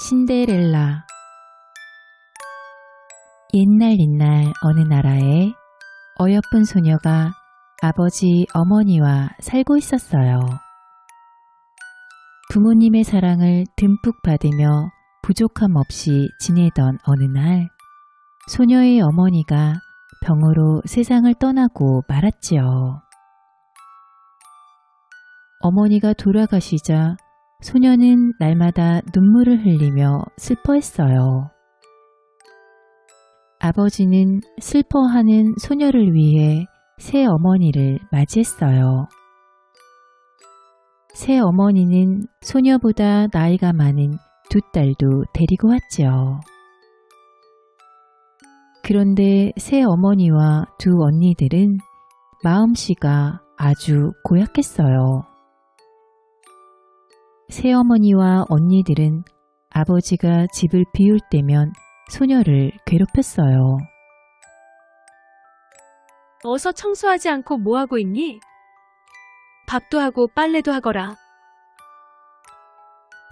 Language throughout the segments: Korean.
신데렐라. 옛날 어느 나라에 어여쁜 소녀가 아버지, 어머니와 살고 있었어요. 부모님의 사랑을 듬뿍 받으며 부족함 없이 지내던 어느 날, 소녀의 어머니가 병으로 세상을 떠나고 말았지요. 어머니가 돌아가시자 소녀는 날마다 눈물을 흘리며 슬퍼했어요. 아버지는 슬퍼하는 소녀를 위해 새 어머니를 맞이했어요. 새 어머니는 소녀보다 나이가 많은 두 딸도 데리고 왔지요. 그런데 새 어머니와 두 언니들은 마음씨가 아주 고약했어요. 새어머니와 언니들은 아버지가 집을 비울 때면 소녀를 괴롭혔어요. 어서 청소하지 않고 뭐하고 있니? 밥도 하고 빨래도 하거라.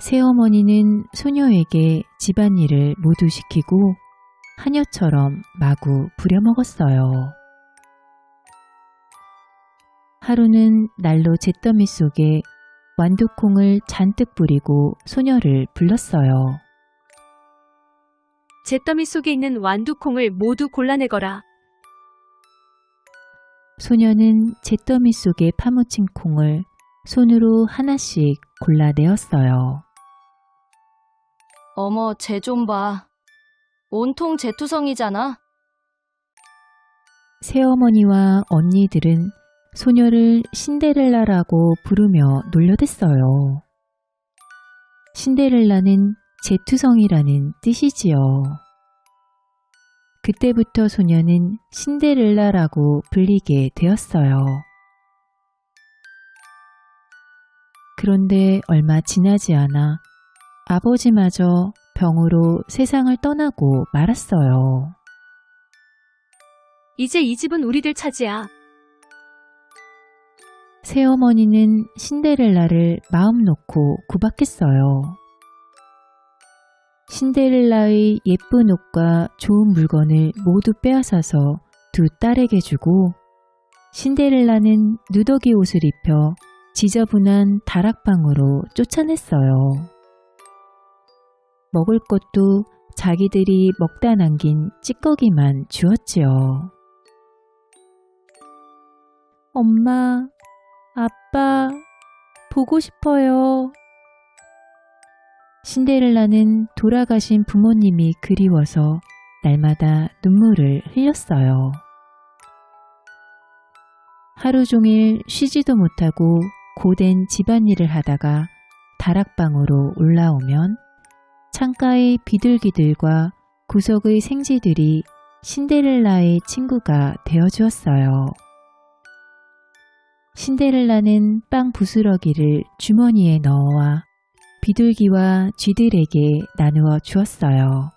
새어머니는 소녀에게 집안일을 모두 시키고 하녀처럼 마구 부려먹었어요. 하루는 난로 잿더미 속에 완두콩을 잔뜩 뿌리고 소녀를 불렀어요. 잿더미 속에 있는 완두콩을 모두 골라내거라. 소녀는 잿더미 속에 파묻힌 콩을 손으로 하나씩 골라내었어요. 어머, 쟤 좀 봐. 온통 잿투성이잖아. 새어머니와 언니들은 소녀를 신데렐라라고 부르며 놀려댔어요. 신데렐라는 잿투성이라는 뜻이지요. 그때부터 소녀는 신데렐라라고 불리게 되었어요. 그런데 얼마 지나지 않아 아버지마저 병으로 세상을 떠나고 말았어요. 이제 이 집은 우리들 차지야. 새어머니는 신데렐라를 마음 놓고 구박했어요. 신데렐라의 예쁜 옷과 좋은 물건을 모두 빼앗아서 두 딸에게 주고 신데렐라는 누더기 옷을 입혀 지저분한 다락방으로 쫓아냈어요. 먹을 것도 자기들이 먹다 남긴 찌꺼기만 주었지요. 엄마, 아빠, 보고 싶어요. 신데렐라는 돌아가신 부모님이 그리워서 날마다 눈물을 흘렸어요. 하루 종일 쉬지도 못하고 고된 집안일을 하다가 다락방으로 올라오면 창가의 비둘기들과 구석의 생쥐들이 신데렐라의 친구가 되어주었어요. 신데렐라는 빵 부스러기를 주머니에 넣어와 비둘기와 쥐들에게 나누어 주었어요.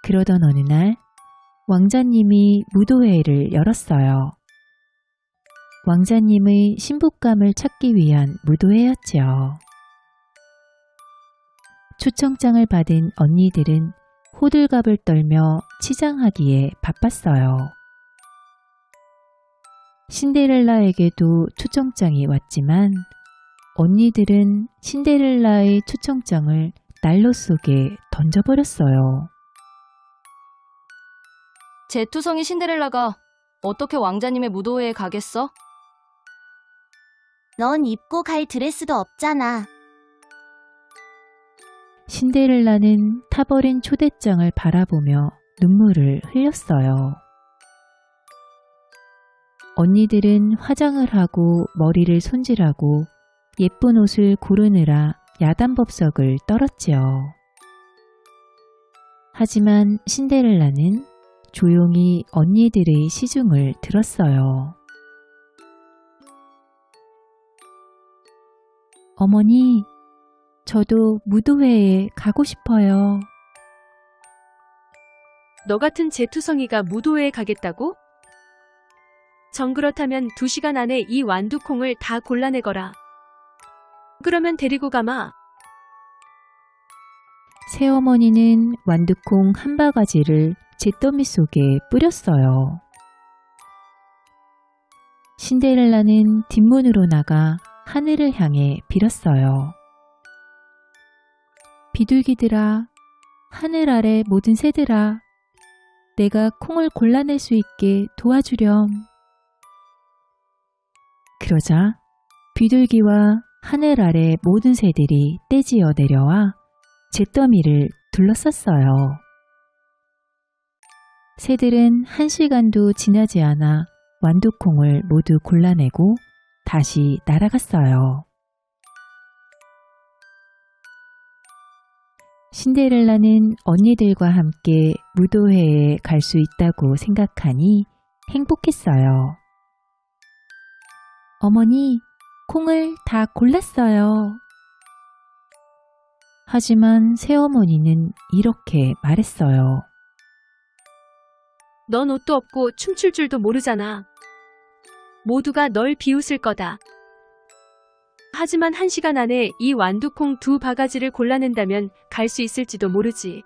그러던 어느 날 왕자님이 무도회를 열었어요. 왕자님의 신부감을 찾기 위한 무도회였지요. 초청장을 받은 언니들은 호들갑을 떨며 치장하기에 바빴어요. 신데렐라에게도 초청장이 왔지만 언니들은 신데렐라의 초청장을 난로 속에 던져버렸어요. 잿투성이 신데렐라가 어떻게 왕자님의 무도회에 가겠어? 넌 입고 갈 드레스도 없잖아. 신데렐라는 타버린 초대장을 바라보며 눈물을 흘렸어요. 언니들은 화장을 하고 머리를 손질하고 예쁜 옷을 고르느라 야단법석을 떨었지요. 하지만 신데렐라는 조용히 언니들의 시중을 들었어요. 어머니, 저도 무도회에 가고 싶어요. 너 같은 잿투성이가 무도회에 가겠다고? 정 그렇다면 2시간 안에 이 완두콩을 다 골라내거라. 그러면 데리고 가마. 새어머니는 완두콩 한 바가지를 잿더미 속에 뿌렸어요. 신데렐라는 뒷문으로 나가 하늘을 향해 빌었어요. 비둘기들아, 하늘 아래 모든 새들아, 내가 콩을 골라낼 수 있게 도와주렴. 그러자 비둘기와 하늘 아래 모든 새들이 떼지어 내려와 잿더미를 둘러쌌어요. 새들은 1시간도 지나지 않아 완두콩을 모두 골라내고 다시 날아갔어요. 신데렐라는 언니들과 함께 무도회에 갈 수 있다고 생각하니 행복했어요. 어머니, 콩을 다 골랐어요. 하지만 새어머니는 이렇게 말했어요. 넌 옷도 없고 춤출 줄도 모르잖아. 모두가 널 비웃을 거다. 하지만 1시간 안에 이 완두콩 2바가지를 골라낸다면 갈 수 있을지도 모르지.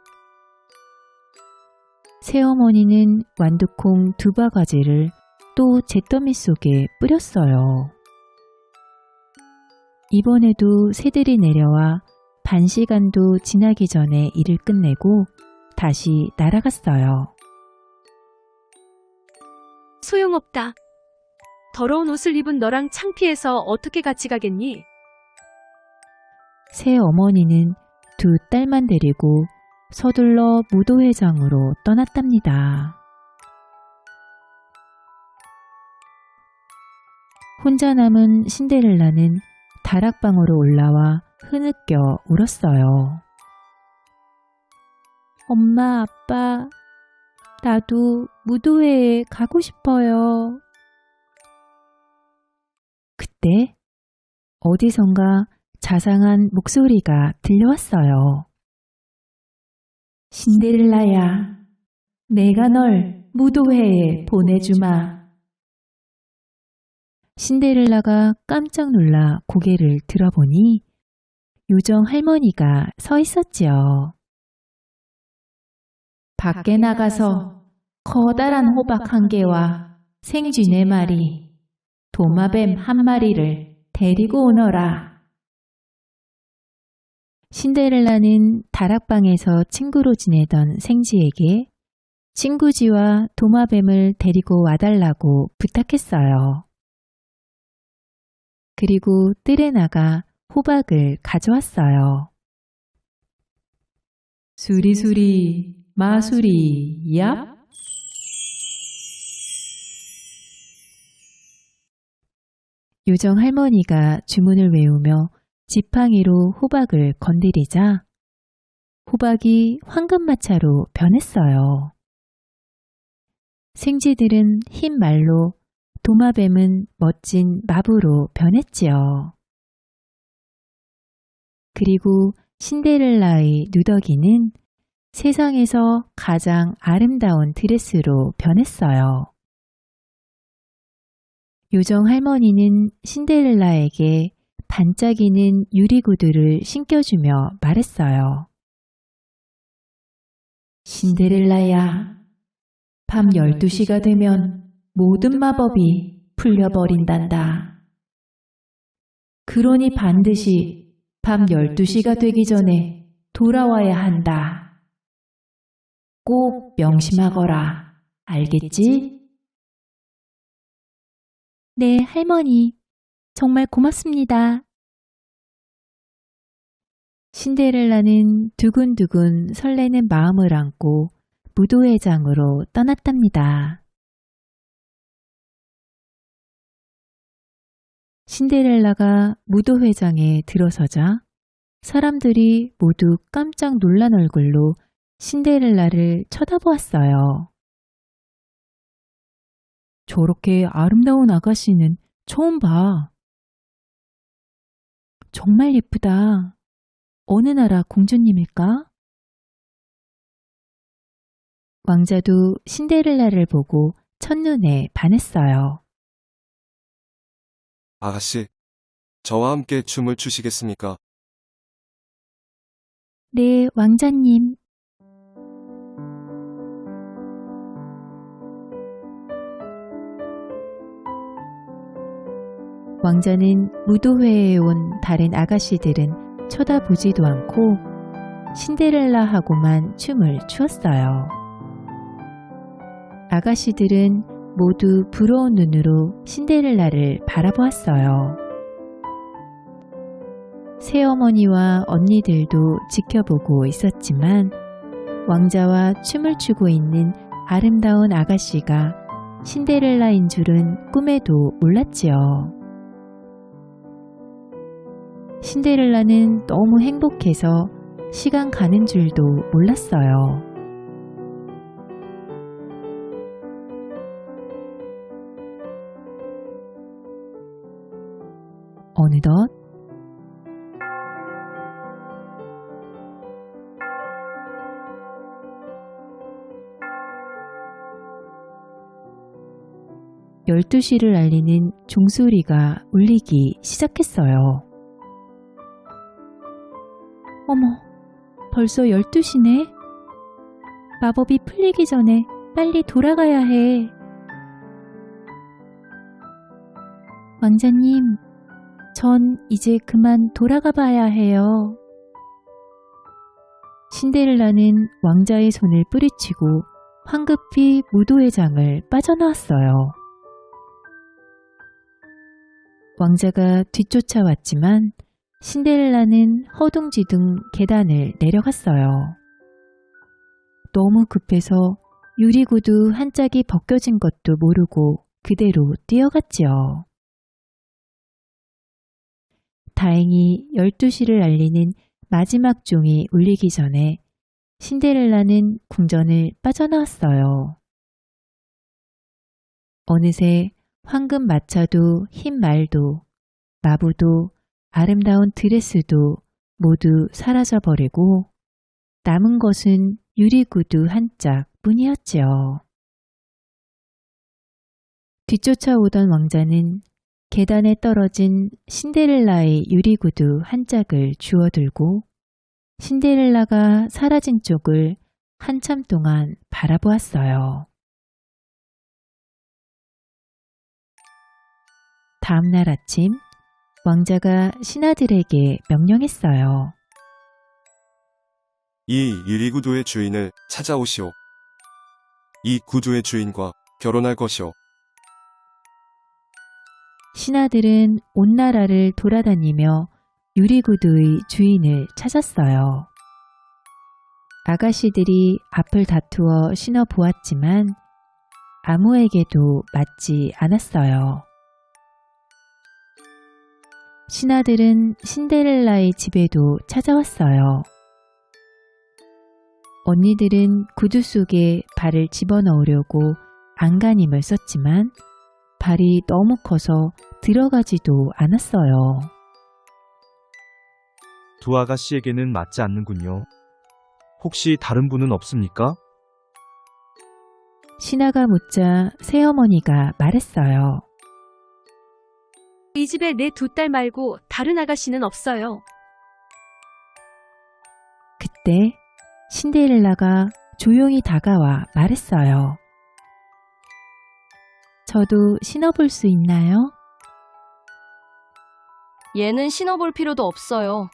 새어머니는 완두콩 2바가지를 또 잿더미 속에 뿌렸어요. 이번에도 새들이 내려와 반 시간도 지나기 전에 일을 끝내고 다시 날아갔어요. 소용없다. 더러운 옷을 입은 너랑 창피해서 어떻게 같이 가겠니? 새어머니는 2딸만 데리고 서둘러 무도회장으로 떠났답니다. 혼자 남은 신데렐라는 다락방으로 올라와 흐느껴 울었어요. 엄마, 아빠, 나도 무도회에 가고 싶어요. 그때 어디선가 자상한 목소리가 들려왔어요. 신데렐라야, 내가 널 무도회에 보내주마. 신데렐라가 깜짝 놀라 고개를 들어보니 요정 할머니가 서 있었지요. 밖에 나가서 커다란 호박 1개와 생쥐 4마리, 도마뱀 1마리를 데리고 오너라. 신데렐라는 다락방에서 친구로 지내던 생쥐에게 친구쥐와 도마뱀을 데리고 와달라고 부탁했어요. 그리고 뜰에 나가 호박을 가져왔어요. 수리수리 마수리 얍. 요정 할머니가 주문을 외우며 지팡이로 호박을 건드리자 호박이 황금마차로 변했어요. 생쥐들은 흰 말로, 도마뱀은 멋진 마부로 변했지요. 그리고 신데렐라의 누더기는 세상에서 가장 아름다운 드레스로 변했어요. 요정 할머니는 신데렐라에게 반짝이는 유리구두를 신겨주며 말했어요. 신데렐라야, 밤 12시가 되면 모든 마법이 풀려버린단다. 그러니 반드시 밤 12시가 되기 전에 돌아와야 한다. 꼭 명심하거라. 알겠지? 네, 할머니. 정말 고맙습니다. 신데렐라는 두근두근 설레는 마음을 안고 무도회장으로 떠났답니다. 신데렐라가 무도회장에 들어서자 사람들이 모두 깜짝 놀란 얼굴로 신데렐라를 쳐다보았어요. 저렇게 아름다운 아가씨는 처음 봐. 정말 예쁘다. 어느 나라 공주님일까? 왕자도 신데렐라를 보고 첫눈에 반했어요. 아가씨, 저와 함께 춤을 추시겠습니까? 네, 왕자님. 왕자는 무도회에 온 다른 아가씨들은 쳐다보지도 않고 신데렐라하고만 춤을 추었어요. 아가씨들은 모두 부러운 눈으로 신데렐라를 바라보았어요. 새어머니와 언니들도 지켜보고 있었지만 왕자와 춤을 추고 있는 아름다운 아가씨가 신데렐라인 줄은 꿈에도 몰랐지요. 신데렐라는 너무 행복해서 시간 가는 줄도 몰랐어요. 어느덧 열두 시를 알리는 종소리가 울리기 시작했어요. 어머, 벌써 12시네? 마법이 풀리기 전에 빨리 돌아가야 해. 왕자님, 전 이제 그만 돌아가 봐야 해요. 신데렐라는 왕자의 손을 뿌리치고 황급히 무도회장을 빠져나왔어요. 왕자가 뒤쫓아왔지만 신데렐라는 허둥지둥 계단을 내려갔어요. 너무 급해서 유리구두 한 짝이 벗겨진 것도 모르고 그대로 뛰어갔지요. 다행히 12시를 알리는 마지막 종이 울리기 전에 신데렐라는 궁전을 빠져나왔어요. 어느새 황금 마차도 흰 말도 마부도 아름다운 드레스도 모두 사라져버리고 남은 것은 유리구두 한 짝뿐이었지요. 뒤쫓아오던 왕자는 계단에 떨어진 신데렐라의 유리구두 한 짝을 주워들고 신데렐라가 사라진 쪽을 한참 동안 바라보았어요. 다음 날 아침 왕자가 신하들에게 명령했어요. 이 유리구두의 주인을 찾아오시오. 이 구두의 주인과 결혼할 것이오. 신하들은 온 나라를 돌아다니며 유리구두의 주인을 찾았어요. 아가씨들이 앞을 다투어 신어보았지만 아무에게도 맞지 않았어요. 신하들은 신데렐라의 집에도 찾아왔어요. 언니들은 구두 속에 발을 집어넣으려고 안간힘을 썼지만 발이 너무 커서 들어가지도 않았어요. 두 아가씨에게는 맞지 않는군요. 혹시 다른 분은 없습니까? 신하가 묻자 새어머니가 말했어요. 이 집에 내 두 딸 말고 다른 아가씨는 없어요. 그때 신데렐라가 조용히 다가와 말했어요. 저도 신어볼 수 있나요? 얘는 신어볼 필요도 없어요.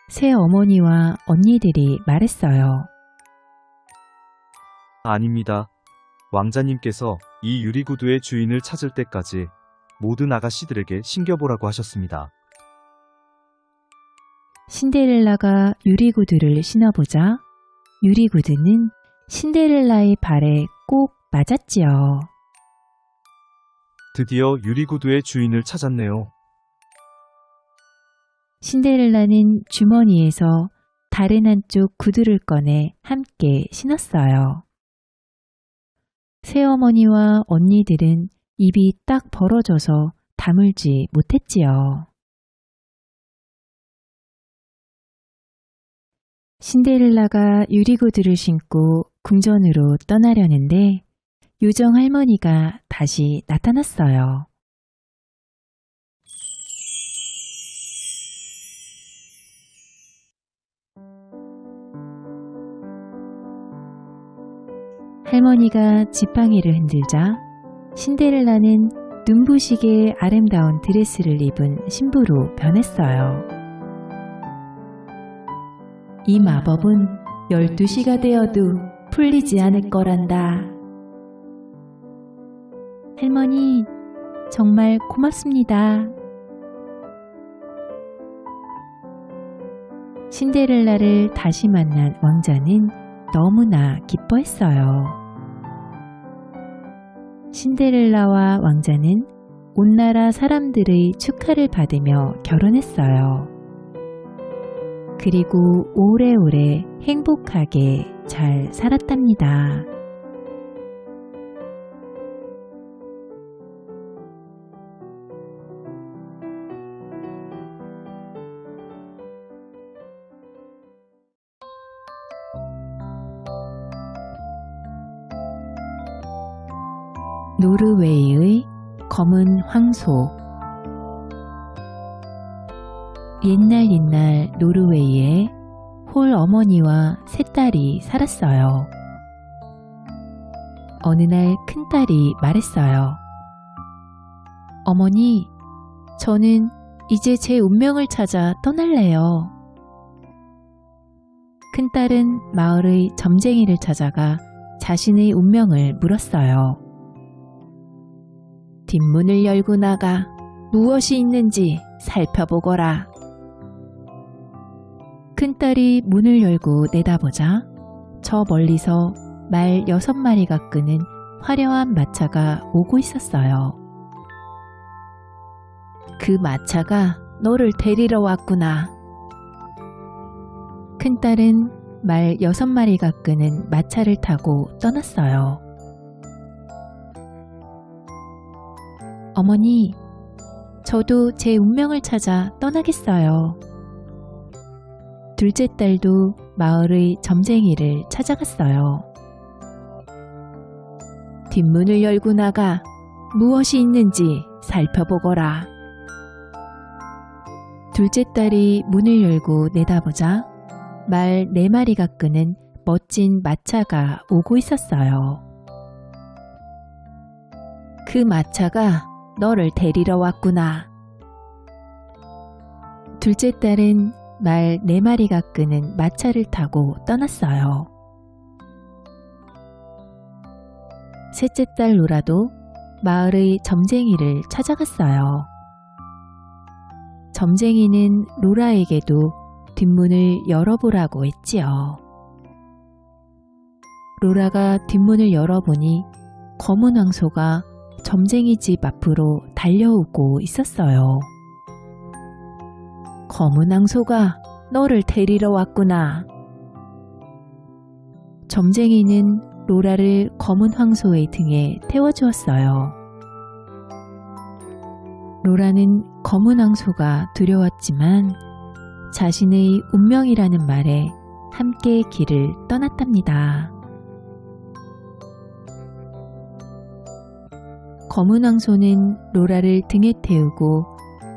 새어머니와 언니들이 말했어요. 아닙니다. 왕자님께서 이 유리구두의 주인을 찾을 때까지 모든 아가씨들에게 신겨보라고 하셨습니다. 신데렐라가 유리구두를 신어보자 유리구두는 신데렐라의 발에 꼭 맞았지요. 드디어 유리구두의 주인을 찾았네요. 신데렐라는 주머니에서 다른 한쪽 구두를 꺼내 함께 신었어요. 새어머니와 언니들은 입이 딱 벌어져서 다물지 못했지요. 신데렐라가 유리구두를 신고 궁전으로 떠나려는데 요정 할머니가 다시 나타났어요. 할머니가 지팡이를 흔들자 신데렐라는 눈부시게 아름다운 드레스를 입은 신부로 변했어요. 이 마법은 12시가 되어도 풀리지 않을 거란다. 할머니, 정말 고맙습니다. 신데렐라를 다시 만난 왕자는 너무나 기뻐했어요. 신데렐라와 왕자는 온 나라 사람들의 축하를 받으며 결혼했어요. 그리고 오래오래 행복하게 잘 살았답니다. 노르웨이의 검은 황소. 옛날 노르웨이에 홀 어머니와 세 딸이 살았어요. 어느 날 큰딸이 말했어요. 어머니, 저는 이제 제 운명을 찾아 떠날래요. 큰딸은 마을의 점쟁이를 찾아가 자신의 운명을 물었어요. 뒷문을 열고 나가 무엇이 있는지 살펴보거라. 큰딸이 문을 열고 내다보자 저 멀리서 말 6마리가 끄는 화려한 마차가 오고 있었어요. 그 마차가 너를 데리러 왔구나. 큰딸은 말 6마리가 끄는 마차를 타고 떠났어요. 어머니, 저도 제 운명을 찾아 떠나겠어요. 둘째 딸도 마을의 점쟁이를 찾아갔어요. 뒷문을 열고 나가 무엇이 있는지 살펴보거라. 둘째 딸이 문을 열고 내다보자 말 4마리가 끄는 멋진 마차가 오고 있었어요. 그 마차가 너를 데리러 왔구나. 둘째 딸은 말 4마리가 끄는 마차를 타고 떠났어요. 셋째 딸 로라도 마을의 점쟁이를 찾아갔어요. 점쟁이는 로라에게도 뒷문을 열어보라고 했지요. 로라가 뒷문을 열어보니 검은 황소가 점쟁이 집 앞으로 달려오고 있었어요. 검은 황소가 너를 데리러 왔구나. 점쟁이는 로라를 검은 황소의 등에 태워주었어요. 로라는 검은 황소가 두려웠지만 자신의 운명이라는 말에 함께 길을 떠났답니다. 검은 황소는 로라를 등에 태우고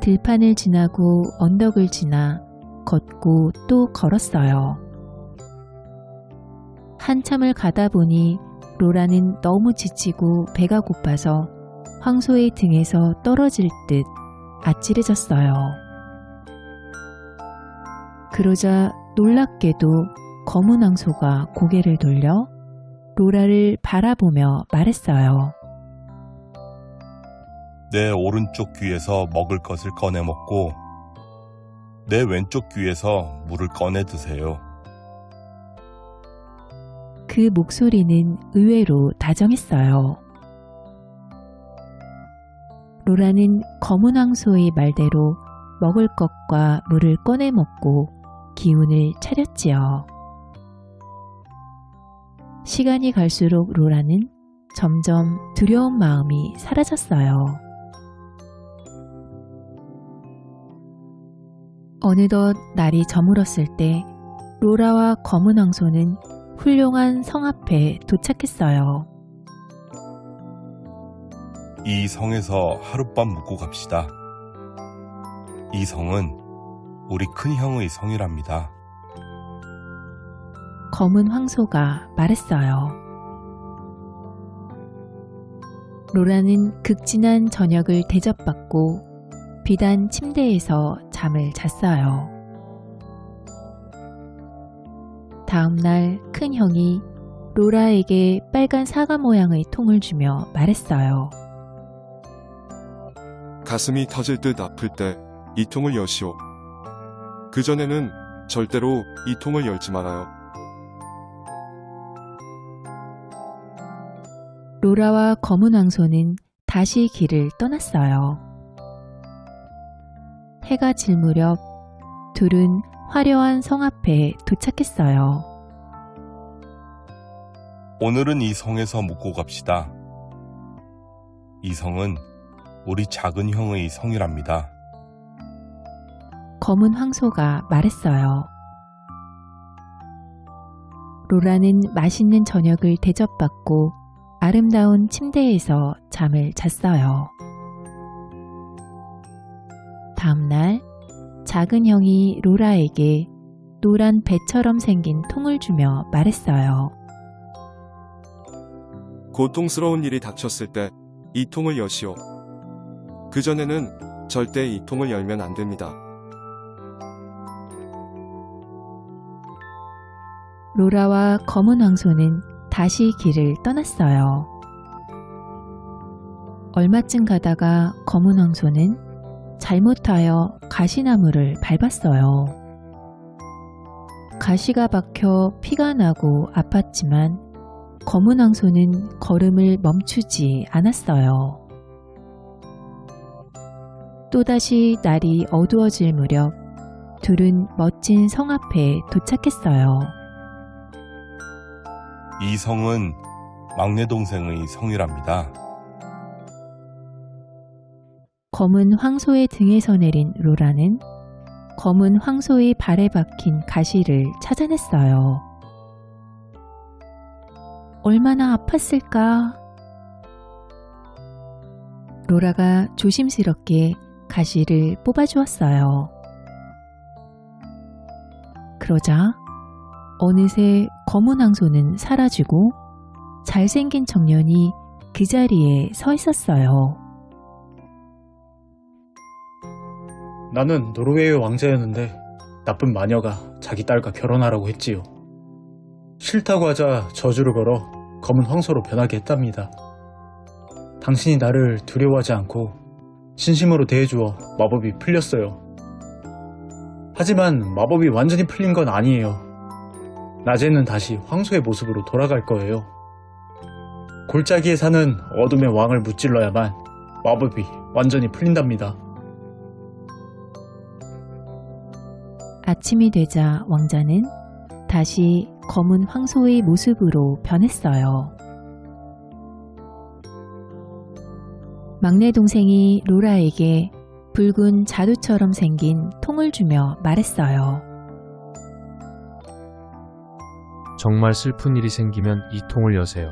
들판을 지나고 언덕을 지나 걷고 또 걸었어요. 한참을 가다 보니 로라는 너무 지치고 배가 고파서 황소의 등에서 떨어질 듯 아찔해졌어요. 그러자 놀랍게도 검은 황소가 고개를 돌려 로라를 바라보며 말했어요. 내 오른쪽 귀에서 먹을 것을 꺼내 먹고 내 왼쪽 귀에서 물을 꺼내 드세요. 그 목소리는 의외로 다정했어요. 로라는 검은 황소의 말대로 먹을 것과 물을 꺼내 먹고 기운을 차렸지요. 시간이 갈수록 로라는 점점 두려운 마음이 사라졌어요. 어느덧 날이 저물었을 때 로라와 검은 황소는 훌륭한 성 앞에 도착했어요. 이 성에서 하룻밤 묵고 갑시다. 이 성은 우리 큰형의 성이랍니다. 검은 황소가 말했어요. 로라는 극진한 저녁을 대접받고 비단 침대에서 잠을 잤어요. 다음날 큰 형이 로라에게 빨간 사과 모양의 통을 주며 말했어요. 가슴이 터질 듯 아플 때 이 통을 여시오. 그전에는 절대로 이 통을 열지 말아요. 로라와 검은 황소는 다시 길을 떠났어요. 해가 질 무렵 둘은 화려한 성 앞에 도착했어요. 오늘은 이 성에서 묵고 갑시다. 이 성은 우리 작은 형의 성이랍니다. 검은 황소가 말했어요. 로라는 맛있는 저녁을 대접받고 아름다운 침대에서 잠을 잤어요. 다음날 작은 형이 로라에게 노란 배처럼 생긴 통을 주며 말했어요. 고통스러운 일이 닥쳤을 때 이 통을 여시오. 그전에는 절대 이 통을 열면 안 됩니다. 로라와 검은 황소는 다시 길을 떠났어요. 얼마쯤 가다가 검은 황소는 잘못하여 가시나무를 밟았어요. 가시가 박혀 피가 나고 아팠지만 검은 황소는 걸음을 멈추지 않았어요. 또다시 날이 어두워질 무렵 둘은 멋진 성 앞에 도착했어요. 이 성은 막내 동생의 성이랍니다. 검은 황소의 등에서 내린 로라는 검은 황소의 발에 박힌 가시를 찾아냈어요. 얼마나 아팠을까? 로라가 조심스럽게 가시를 뽑아주었어요. 그러자 어느새 검은 황소는 사라지고 잘생긴 청년이 그 자리에 서 있었어요. 나는 노르웨이의 왕자였는데 나쁜 마녀가 자기 딸과 결혼하라고 했지요. 싫다고 하자 저주를 걸어 검은 황소로 변하게 했답니다. 당신이 나를 두려워하지 않고 진심으로 대해주어 마법이 풀렸어요. 하지만 마법이 완전히 풀린 건 아니에요. 낮에는 다시 황소의 모습으로 돌아갈 거예요. 골짜기에 사는 어둠의 왕을 무찔러야만 마법이 완전히 풀린답니다. 아침이 되자 왕자는 다시 검은 황소의 모습으로 변했어요. 막내 동생이 로라에게 붉은 자루처럼 생긴 통을 주며 말했어요. 정말 슬픈 일이 생기면 이 통을 여세요.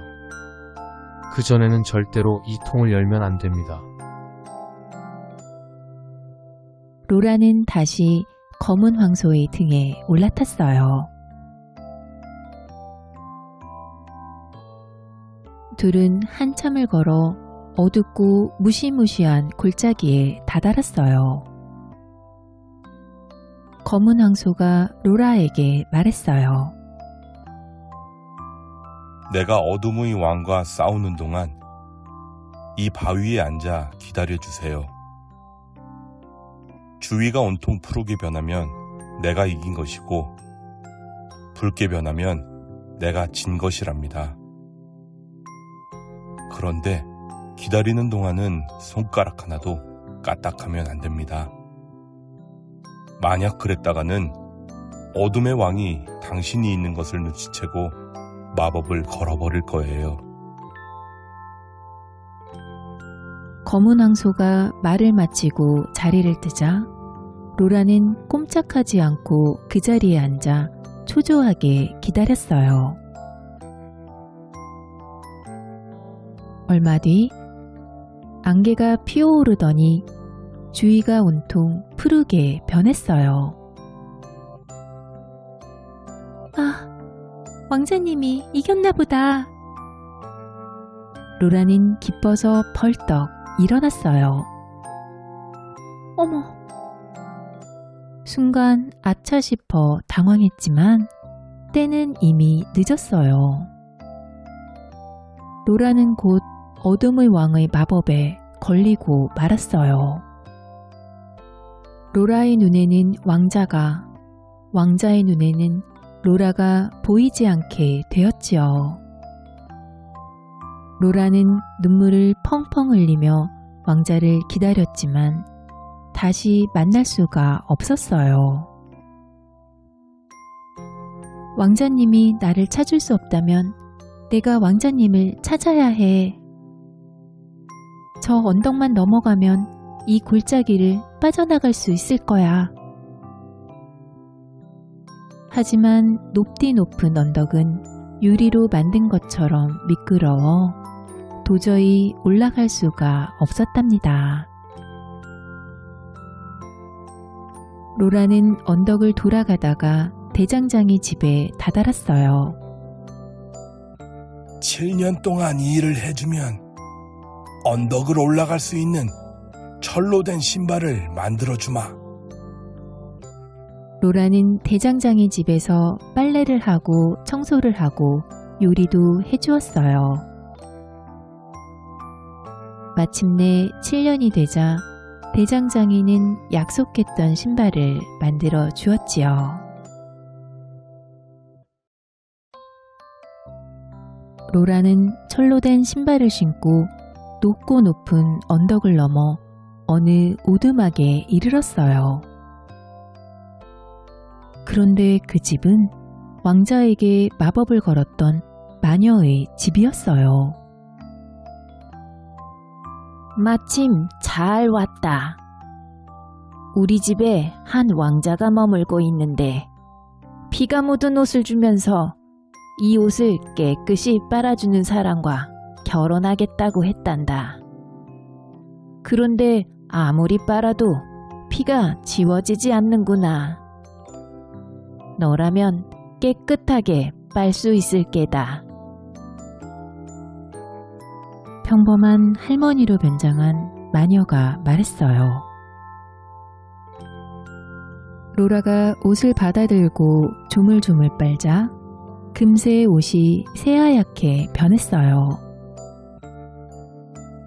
그전에는 절대로 이 통을 열면 안 됩니다. 로라는 다시 검은 황소의 등에 올라탔어요. 둘은 한참을 걸어 어둡고 무시무시한 골짜기에 다다랐어요. 검은 황소가 로라에게 말했어요. 내가 어둠의 왕과 싸우는 동안 이 바위에 앉아 기다려주세요. 주위가 온통 푸르게 변하면 내가 이긴 것이고 붉게 변하면 내가 진 것이랍니다. 그런데 기다리는 동안은 손가락 하나도 까딱하면 안 됩니다. 만약 그랬다가는 어둠의 왕이 당신이 있는 것을 눈치채고 마법을 걸어버릴 거예요. 검은 황소가 말을 마치고 자리를 뜨자 로라는 꼼짝하지 않고 그 자리에 앉아 초조하게 기다렸어요. 얼마 뒤 안개가 피어오르더니 주위가 온통 푸르게 변했어요. 아, 왕자님이 이겼나 보다. 로라는 기뻐서 벌떡 일어났어요. 어머! 순간 아차 싶어 당황했지만 때는 이미 늦었어요. 로라는 곧 어둠의 왕의 마법에 걸리고 말았어요. 로라의 눈에는 왕자가, 왕자의 눈에는 로라가 보이지 않게 되었지요. 로라는 눈물을 펑펑 흘리며 왕자를 기다렸지만 다시 만날 수가 없었어요. 왕자님이 나를 찾을 수 없다면 내가 왕자님을 찾아야 해. 저 언덕만 넘어가면 이 골짜기를 빠져나갈 수 있을 거야. 하지만 높디 높은 언덕은 유리로 만든 것처럼 미끄러워 도저히 올라갈 수가 없었답니다. 로라는 언덕을 돌아가다가 대장장이 집에 다다랐어요. 7년 동안 이 일을 해주면 언덕을 올라갈 수 있는 철로 된 신발을 만들어주마. 로라는 대장장이 집에서 빨래를 하고 청소를 하고 요리도 해주었어요. 마침내 7년이 되자 대장장이는 약속했던 신발을 만들어 주었지요. 로라는 철로 된 신발을 신고 높고 높은 언덕을 넘어 어느 오두막에 이르렀어요. 그런데 그 집은 왕자에게 마법을 걸었던 마녀의 집이었어요. 마침 잘 왔다. 우리 집에 한 왕자가 머물고 있는데 피가 묻은 옷을 주면서 이 옷을 깨끗이 빨아주는 사람과 결혼하겠다고 했단다. 그런데 아무리 빨아도 피가 지워지지 않는구나. 너라면 깨끗하게 빨 수 있을 게다. 평범한 할머니로 변장한 마녀가 말했어요. 로라가 옷을 받아들고 조물조물 빨자 금세 옷이 새하얗게 변했어요.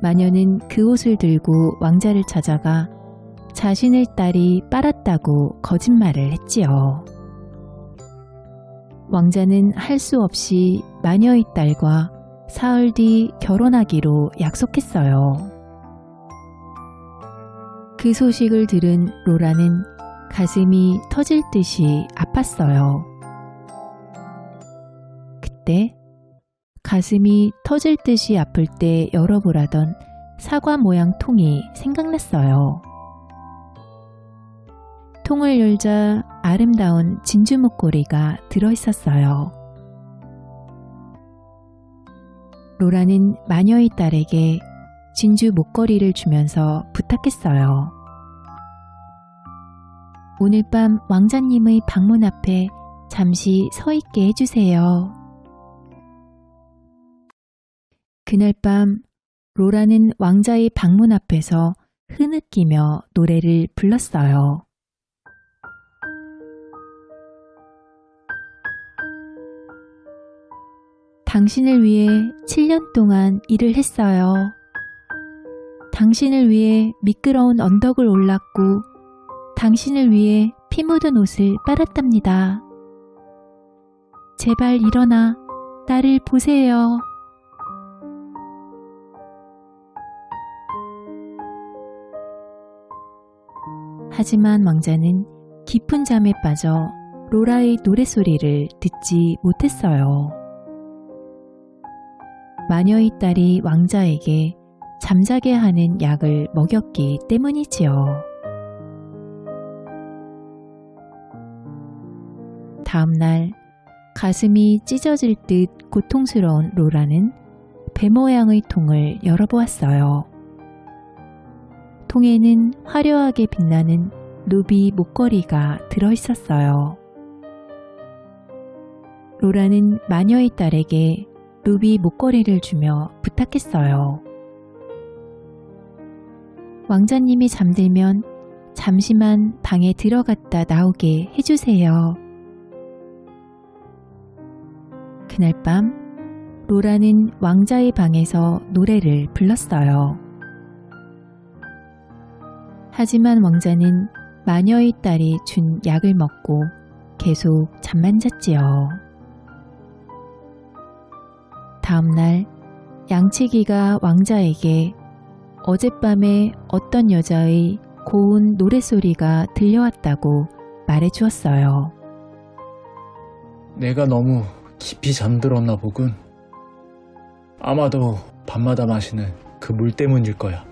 마녀는 그 옷을 들고 왕자를 찾아가 자신의 딸이 빨았다고 거짓말을 했지요. 왕자는 할 수 없이 마녀의 딸과 사흘 뒤 결혼하기로 약속했어요. 그 소식을 들은 로라는 가슴이 터질 듯이 아팠어요. 그때 가슴이 터질 듯이 아플 때 열어보라던 사과 모양 통이 생각났어요. 통을 열자 아름다운 진주 목걸이가 들어있었어요. 로라는 마녀의 딸에게 진주 목걸이를 주면서 부탁했어요. 오늘 밤 왕자님의 방문 앞에 잠시 서 있게 해주세요. 그날 밤 로라는 왕자의 방문 앞에서 흐느끼며 노래를 불렀어요. 당신을 위해 7년 동안 일을 했어요. 당신을 위해 미끄러운 언덕을 올랐고 당신을 위해 피 묻은 옷을 빨았답니다. 제발 일어나 나를 보세요. 하지만 왕자는 깊은 잠에 빠져 로라의 노랫소리를 듣지 못했어요. 마녀의 딸이 왕자에게 잠자게 하는 약을 먹였기 때문이지요. 다음날 가슴이 찢어질 듯 고통스러운 로라는 배 모양의 통을 열어보았어요. 통에는 화려하게 빛나는 루비 목걸이가 들어있었어요. 로라는 마녀의 딸에게 루비 목걸이를 주며 부탁했어요. 왕자님이 잠들면 잠시만 방에 들어갔다 나오게 해주세요. 그날 밤 로라는 왕자의 방에서 노래를 불렀어요. 하지만 왕자는 마녀의 딸이 준 약을 먹고 계속 잠만 잤지요. 다음날 양치기가 왕자에게 어젯밤에 어떤 여자의 고운 노랫소리가 들려왔다고 말해주었어요. 내가 너무 깊이 잠들었나 보군. 아마도 밤마다 마시는 그 물 때문일 거야.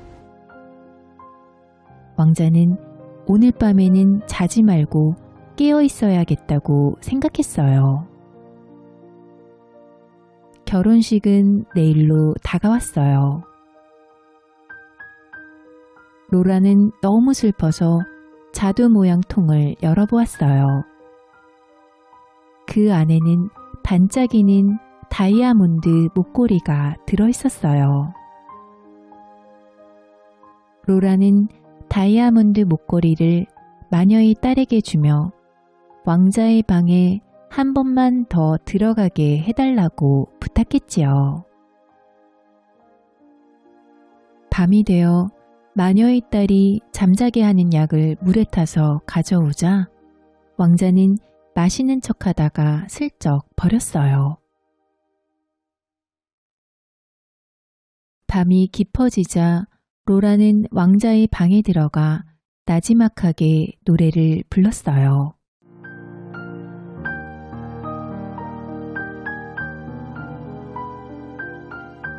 왕자는 오늘 밤에는 자지 말고 깨어 있어야겠다고 생각했어요. 결혼식은 내일로 다가왔어요. 로라는 너무 슬퍼서 자두 모양 통을 열어보았어요. 그 안에는 반짝이는 다이아몬드 목걸이가 들어있었어요. 로라는 다이아몬드 목걸이를 마녀의 딸에게 주며 왕자의 방에 한 번만 더 들어가게 해달라고 부탁했지요. 밤이 되어 마녀의 딸이 잠자게 하는 약을 물에 타서 가져오자 왕자는 마시는 척하다가 슬쩍 버렸어요. 밤이 깊어지자 로라는 왕자의 방에 들어가 나지막하게 노래를 불렀어요.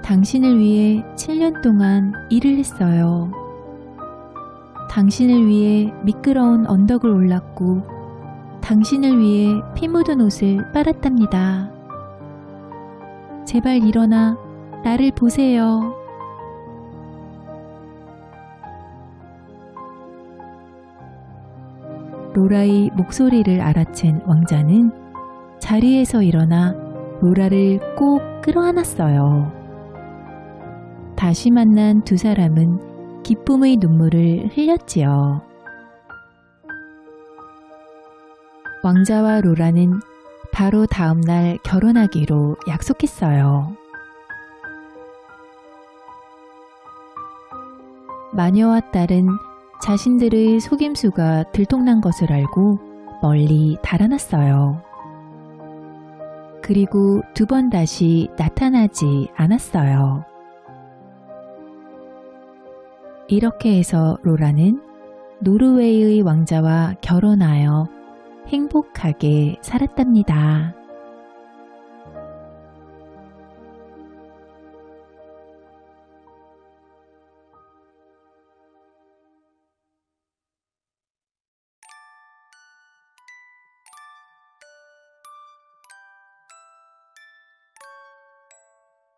당신을 위해 7년 동안 일을 했어요. 당신을 위해 미끄러운 언덕을 올랐고 당신을 위해 피 묻은 옷을 빨았답니다. 제발 일어나 나를 보세요. 로라의 목소리를 알아챈 왕자는 자리에서 일어나 로라를 꼭 끌어안았어요. 다시 만난 두 사람은 기쁨의 눈물을 흘렸지요. 왕자와 로라는 바로 다음 날 결혼하기로 약속했어요. 마녀와 딸은 자신들의 속임수가 들통난 것을 알고 멀리 달아났어요. 그리고 두 번 다시 나타나지 않았어요. 이렇게 해서 로라는 노르웨이의 왕자와 결혼하여 행복하게 살았답니다.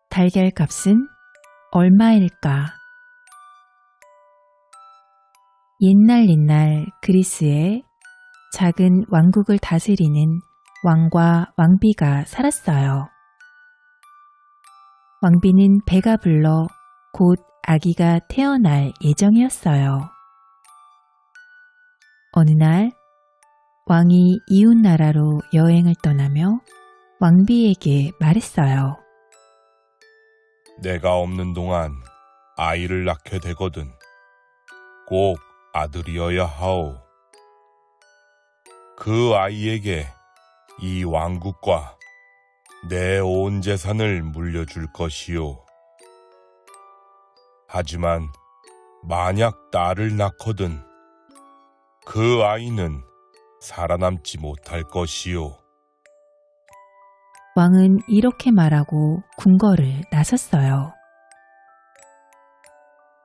달걀 값은 얼마일까? 옛날 그리스에 작은 왕국을 다스리는 왕과 왕비가 살았어요. 왕비는 배가 불러 곧 아기가 태어날 예정이었어요. 어느 날 왕이 이웃나라로 여행을 떠나며 왕비에게 말했어요. 내가 없는 동안 아이를 낳게 되거든 꼭 아들이어야 하오. 그 아이에게 이 왕국과 내 온 재산을 물려줄 것이오. 하지만 만약 딸을 낳거든 그 아이는 살아남지 못할 것이오. 왕은 이렇게 말하고 궁궐을 나섰어요.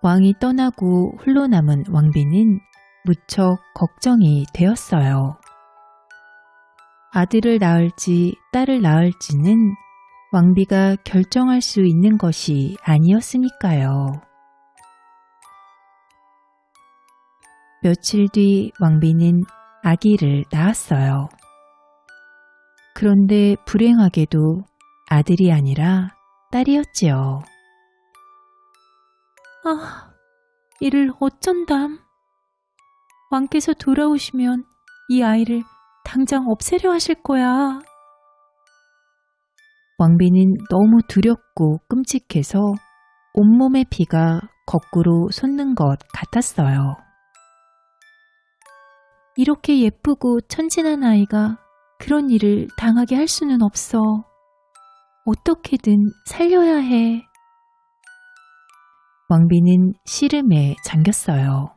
왕이 떠나고 홀로 남은 왕비는 무척 걱정이 되었어요. 아들을 낳을지 딸을 낳을지는 왕비가 결정할 수 있는 것이 아니었으니까요. 며칠 뒤 왕비는 아기를 낳았어요. 그런데 불행하게도 아들이 아니라 딸이었지요. 아, 이를 어쩐담. 왕께서 돌아오시면 이 아이를 당장 없애려 하실 거야. 왕비는 너무 두렵고 끔찍해서 온몸의 피가 거꾸로 솟는 것 같았어요. 이렇게 예쁘고 천진한 아이가 그런 일을 당하게 할 수는 없어. 어떻게든 살려야 해. 왕비는 시름에 잠겼어요.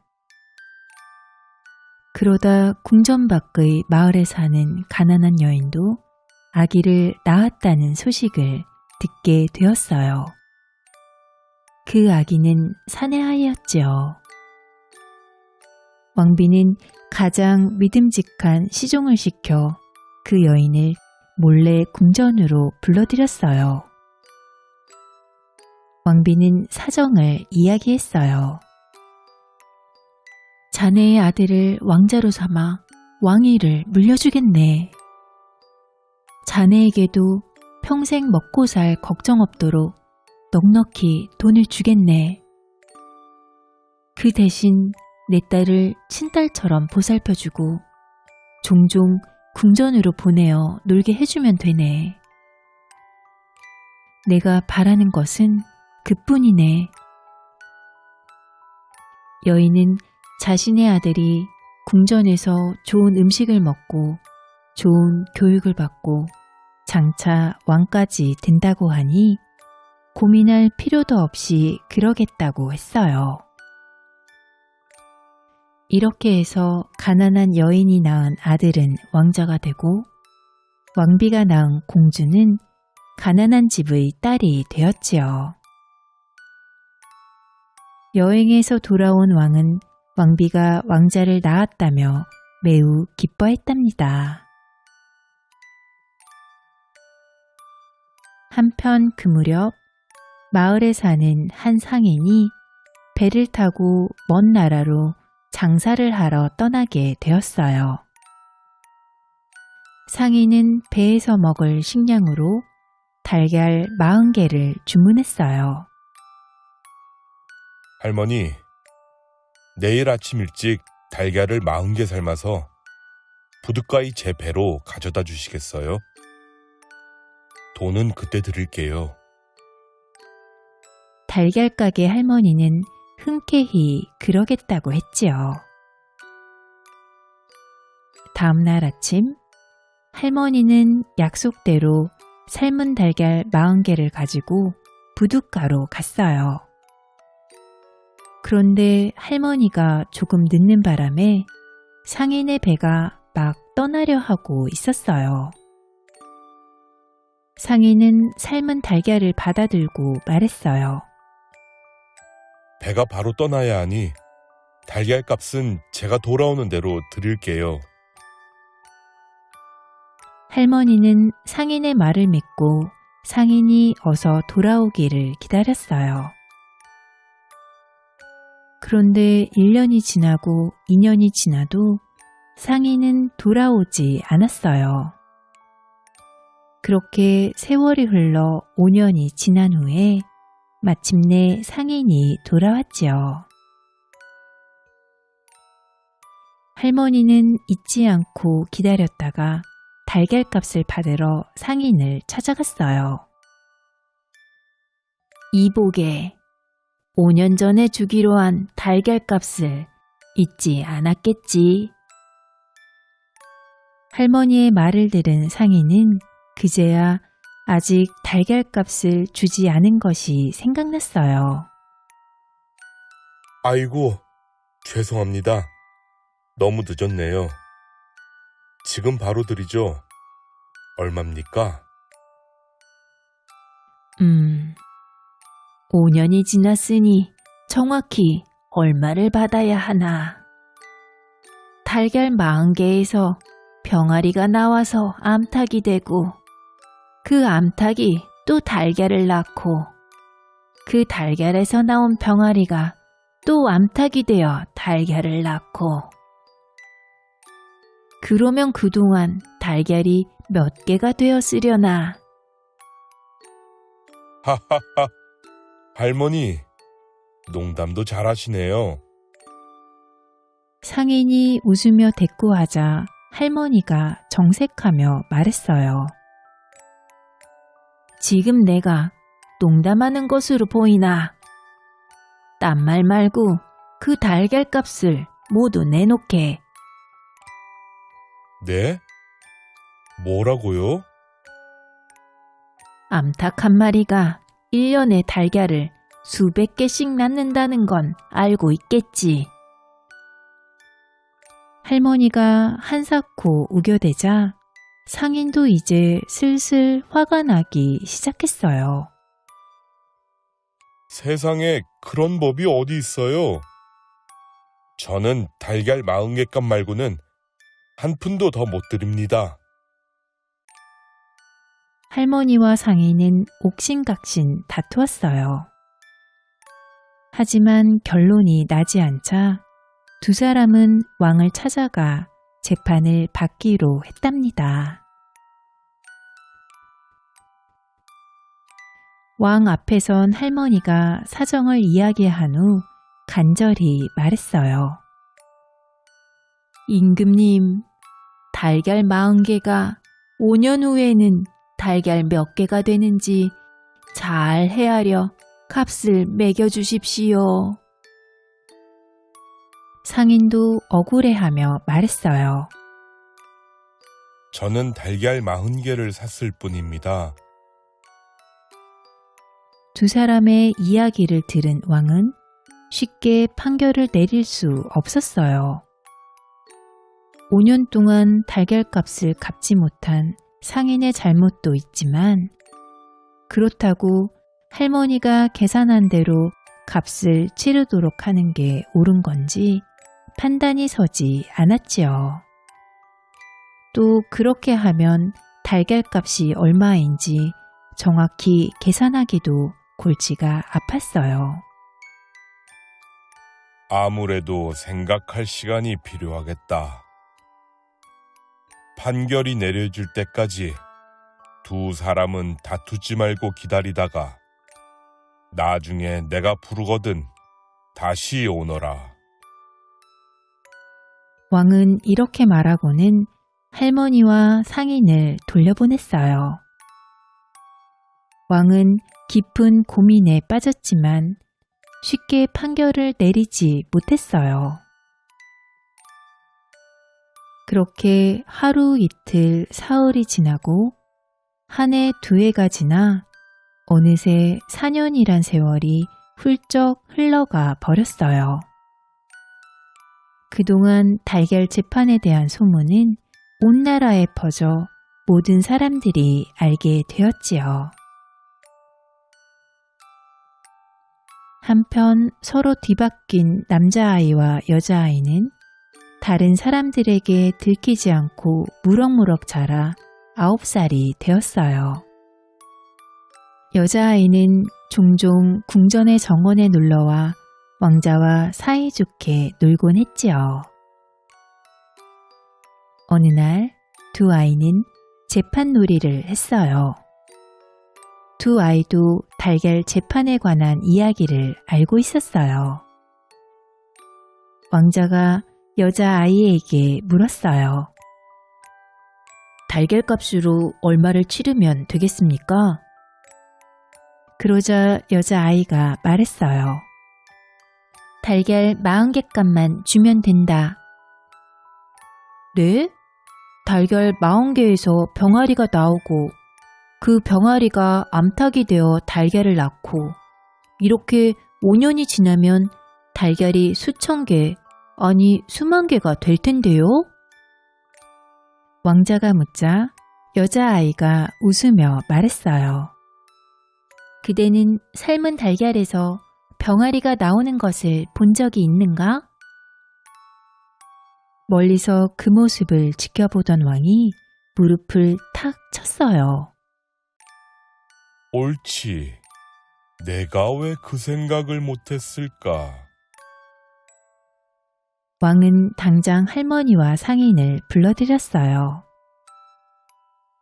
그러다 궁전 밖의 마을에 사는 가난한 여인도 아기를 낳았다는 소식을 듣게 되었어요. 그 아기는 사내아이였지요. 왕비는 가장 믿음직한 시종을 시켜 그 여인을 몰래 궁전으로 불러들였어요. 왕비는 사정을 이야기했어요. 자네의 아들을 왕자로 삼아 왕위를 물려주겠네. 자네에게도 평생 먹고 살 걱정 없도록 넉넉히 돈을 주겠네. 그 대신 내 딸을 친딸처럼 보살펴주고 종종 궁전으로 보내어 놀게 해주면 되네. 내가 바라는 것은 그뿐이네. 여인은 자신의 아들이 궁전에서 좋은 음식을 먹고 좋은 교육을 받고 장차 왕까지 된다고 하니 고민할 필요도 없이 그러겠다고 했어요. 이렇게 해서 가난한 여인이 낳은 아들은 왕자가 되고 왕비가 낳은 공주는 가난한 집의 딸이 되었지요. 여행에서 돌아온 왕은 왕비가 왕자를 낳았다며 매우 기뻐했답니다. 한편 그 무렵 마을에 사는 한 상인이 배를 타고 먼 나라로 장사를 하러 떠나게 되었어요. 상인은 배에서 먹을 식량으로 달걀 40개를 주문했어요. 할머니, 내일 아침 일찍 달걀을 40개 삶아서 부둣가의 제 배로 가져다 주시겠어요? 돈은 그때 드릴게요. 달걀 가게 할머니는 흔쾌히 그러겠다고 했지요. 다음 날 아침 할머니는 약속대로 삶은 달걀 40개를 가지고 부둣가로 갔어요. 그런데 할머니가 조금 늦는 바람에 상인의 배가 막 떠나려 하고 있었어요. 상인은 삶은 달걀을 받아들고 말했어요. 배가 바로 떠나야 하니 달걀 값은 제가 돌아오는 대로 드릴게요. 할머니는 상인의 말을 믿고 상인이 어서 돌아오기를 기다렸어요. 그런데 1년이 지나고 2년이 지나도 상인은 돌아오지 않았어요. 그렇게 세월이 흘러 5년이 지난 후에 마침내 상인이 돌아왔지요. 할머니는 잊지 않고 기다렸다가 달걀값을 받으러 상인을 찾아갔어요. 이보게, 5년 전에 주기로 한 달걀값을 잊지 않았겠지. 할머니의 말을 들은 상인은 그제야 아직 달걀값을 주지 않은 것이 생각났어요. 아이고, 죄송합니다. 너무 늦었네요. 지금 바로 드리죠. 얼마입니까? 5년이 지났으니 정확히 얼마를 받아야 하나. 달걀 40개에서 병아리가 나와서 암탉이 되고 그 암탉이 또 달걀을 낳고 그 달걀에서 나온 병아리가 또 암탉이 되어 달걀을 낳고 그러면 그동안 달걀이 몇 개가 되었으려나. 하하하. 할머니, 농담도 잘하시네요. 상인이 웃으며 대꾸하자 할머니가 정색하며 말했어요. 지금 내가 농담하는 것으로 보이나? 딴 말 말고 그 달걀 값을 모두 내놓게. 네? 뭐라고요? 암탉 한 마리가 1년에 달걀을 수백 개씩 낳는다는 건 알고 있겠지. 할머니가 한사코 우겨대자 상인도 이제 슬슬 화가 나기 시작했어요. 세상에 그런 법이 어디 있어요? 저는 달걀 40개 값 말고는 한 푼도 더 못 드립니다. 할머니와 상인은 옥신각신 다투었어요. 하지만 결론이 나지 않자 두 사람은 왕을 찾아가 재판을 받기로 했답니다. 왕 앞에선 할머니가 사정을 이야기한 후 간절히 말했어요. 임금님, 달걀 40개가 5년 후에는 달걀 몇 개가 되는지 잘 헤아려 값을 매겨주십시오. 상인도 억울해하며 말했어요. 저는 달걀 40개를 샀을 뿐입니다. 두 사람의 이야기를 들은 왕은 쉽게 판결을 내릴 수 없었어요. 5년 동안 달걀값을 갚지 못한 상인의 잘못도 있지만 그렇다고 할머니가 계산한 대로 값을 치르도록 하는 게 옳은 건지 판단이 서지 않았지요. 또 그렇게 하면 달걀값이 얼마인지 정확히 계산하기도 골치가 아팠어요. 아무래도 생각할 시간이 필요하겠다. 판결이 내려질 때까지 두 사람은 다투지 말고 기다리다가 나중에 내가 부르거든 다시 오너라. 왕은 이렇게 말하고는 할머니와 상인을 돌려보냈어요. 왕은 깊은 고민에 빠졌지만 쉽게 판결을 내리지 못했어요. 그렇게 하루 이틀 사흘이 지나고 한 해 두 해가 지나 어느새 4년이란 세월이 훌쩍 흘러가 버렸어요. 그동안 달걀 재판에 대한 소문은 온 나라에 퍼져 모든 사람들이 알게 되었지요. 한편 서로 뒤바뀐 남자아이와 여자아이는 다른 사람들에게 들키지 않고 무럭무럭 자라 9살이 되었어요. 여자아이는 종종 궁전의 정원에 놀러와 왕자와 사이좋게 놀곤 했지요. 어느 날 두 아이는 재판놀이를 했어요. 두 아이도 달걀 재판에 관한 이야기를 알고 있었어요. 왕자가 여자아이에게 물었어요. 달걀 값으로 얼마를 치르면 되겠습니까? 그러자 여자아이가 말했어요. 달걀 40개 값만 주면 된다. 네? 달걀 40개에서 병아리가 나오고 그 병아리가 암탉이 되어 달걀을 낳고 이렇게 5년이 지나면 달걀이 수천 개, 아니 수만 개가 될 텐데요? 왕자가 묻자 여자아이가 웃으며 말했어요. 그대는 삶은 달걀에서 병아리가 나오는 것을 본 적이 있는가? 멀리서 그 모습을 지켜보던 왕이 무릎을 탁 쳤어요. 옳지. 내가 왜 그 생각을 못했을까? 왕은 당장 할머니와 상인을 불러들였어요.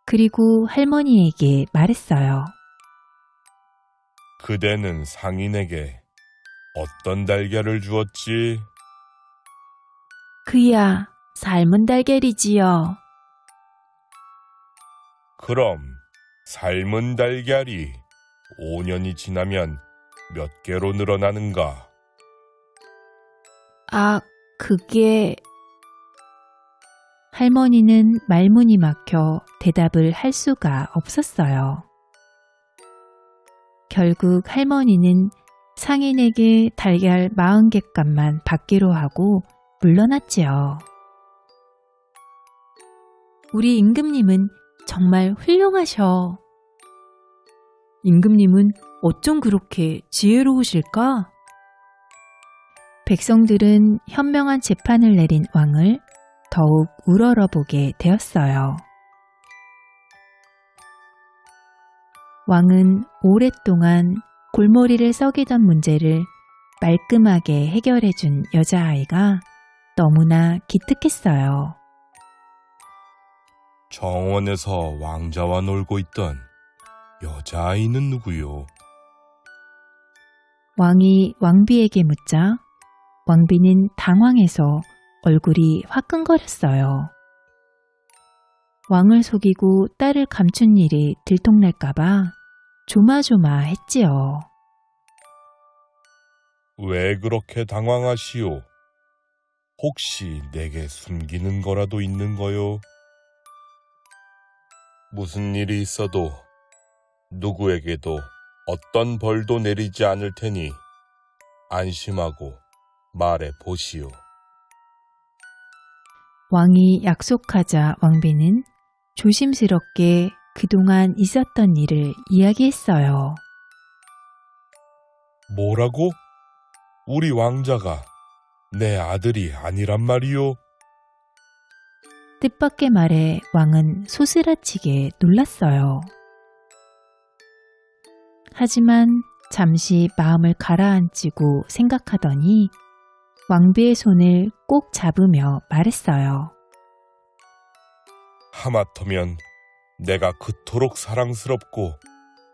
그리고 할머니에게 말했어요. 그대는 상인에게 어떤 달걀을 주었지? 그야 삶은 달걀이지요. 그럼 삶은 달걀이 5년이 지나면 몇 개로 늘어나는가? 아, 그게... 할머니는 말문이 막혀 대답을 할 수가 없었어요. 결국 할머니는 상인에게 달걀 40개값만 받기로 하고 물러났지요. 우리 임금님은 정말 훌륭하셔. 임금님은 어쩜 그렇게 지혜로우실까? 백성들은 현명한 재판을 내린 왕을 더욱 우러러보게 되었어요. 왕은 오랫동안 골머리를 썩이던 문제를 말끔하게 해결해준 여자아이가 너무나 기특했어요. 정원에서 왕자와 놀고 있던 여자아이는 누구요? 왕이 왕비에게 묻자 왕비는 당황해서 얼굴이 화끈거렸어요. 왕을 속이고 딸을 감춘 일이 들통날까봐 조마조마했지요. 왜 그렇게 당황하시오? 혹시 내게 숨기는 거라도 있는 거요? 무슨 일이 있어도 누구에게도 어떤 벌도 내리지 않을 테니 안심하고 말해 보시오. 왕이 약속하자 왕비는 조심스럽게 그동안 있었던 일을 이야기했어요. 뭐라고? 우리 왕자가 내 아들이 아니란 말이오? 뜻밖의 말에 왕은 소스라치게 놀랐어요. 하지만 잠시 마음을 가라앉히고 생각하더니 왕비의 손을 꼭 잡으며 말했어요. 하마터면 내가 그토록 사랑스럽고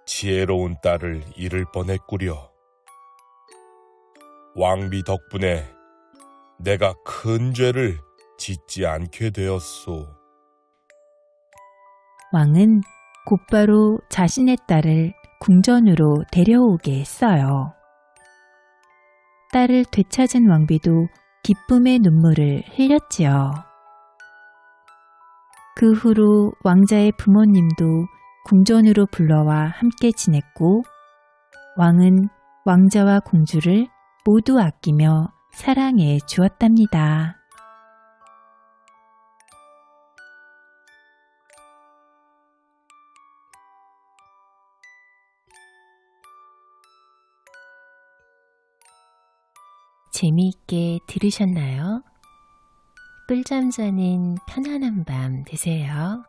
지혜로운 딸을 잃을 뻔했구려. 왕비 덕분에 내가 큰 죄를 짓지 않게 되었소. 왕은 곧바로 자신의 딸을 궁전으로 데려오게 했어요. 딸을 되찾은 왕비도 기쁨의 눈물을 흘렸지요. 그 후로 왕자의 부모님도 궁전으로 불러와 함께 지냈고 왕은 왕자와 공주를 모두 아끼며 사랑해 주었답니다. 재미있게 들으셨나요? 꿀잠 자는 편안한 밤 되세요.